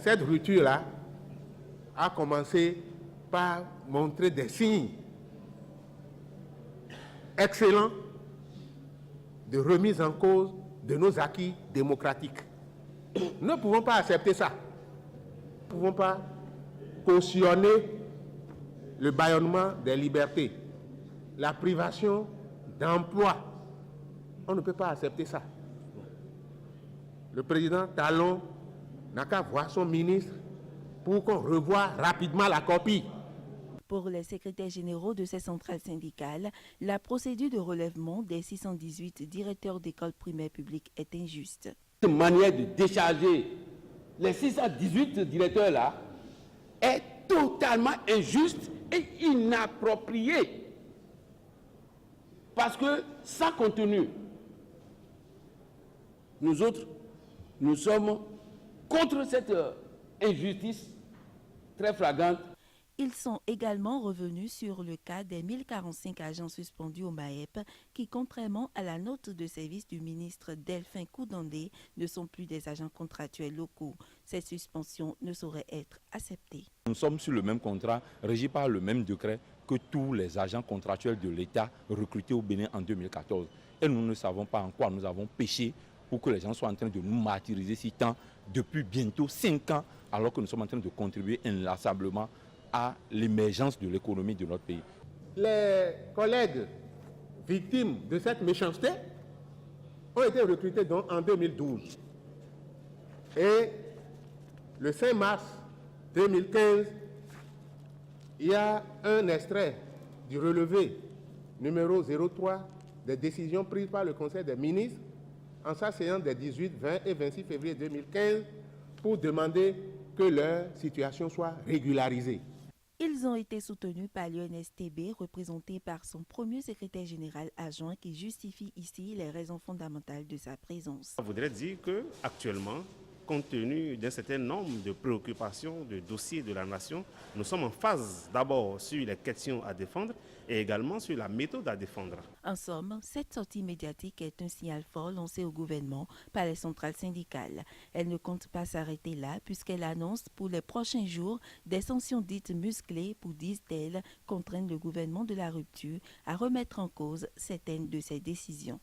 cette rupture-là a commencé par montrer des signes excellents de remise en cause de nos acquis démocratiques. Nous ne pouvons pas accepter ça. Nous ne pouvons pas cautionner le bâillonnement des libertés, la privation d'emploi. On ne peut pas accepter ça. Le président Talon n'a qu'à voir son ministre pour qu'on revoie rapidement la copie. Pour les secrétaires généraux de ces centrales syndicales, la procédure de relèvement des 618 directeurs d'écoles primaires publiques est injuste. Cette manière de décharger les 618 directeurs-là est totalement injuste et inappropriée. Parce que sans contenu, nous autres, nous sommes contre cette injustice très flagrante. Ils sont également revenus sur le cas des 1045 agents suspendus au MAEP qui, contrairement à la note de service du ministre Delphin Koudandé, ne sont plus des agents contractuels locaux. Ces suspensions ne sauraient être acceptées. Nous sommes sur le même contrat, régi par le même décret que tous les agents contractuels de l'État recrutés au Bénin en 2014. Et nous ne savons pas en quoi nous avons péché pour que les gens soient en train de nous martyriser si tant depuis bientôt 5 ans, alors que nous sommes en train de contribuer inlassablement à l'émergence de l'économie de notre pays. Les collègues victimes de cette méchanceté ont été recrutés donc en 2012. Et le 5 mars 2015, il y a un extrait du relevé numéro 03 des décisions prises par le Conseil des ministres en sa séance des 18, 20 et 26 février 2015 pour demander que leur situation soit régularisée. Ils ont été soutenus par l'UNSTB, représenté par son premier secrétaire général adjoint qui justifie ici les raisons fondamentales de sa présence. Ça voudrait dire qu'actuellement, compte tenu d'un certain nombre de préoccupations, de dossiers de la nation, nous sommes en phase d'abord sur les questions à défendre et également sur la méthode à défendre. En somme, cette sortie médiatique est un signal fort lancé au gouvernement par les centrales syndicales. Elle ne compte pas s'arrêter là puisqu'elle annonce pour les prochains jours des sanctions dites musclées pour, disent-elles, contraindre le gouvernement de la rupture à remettre en cause certaines de ses décisions.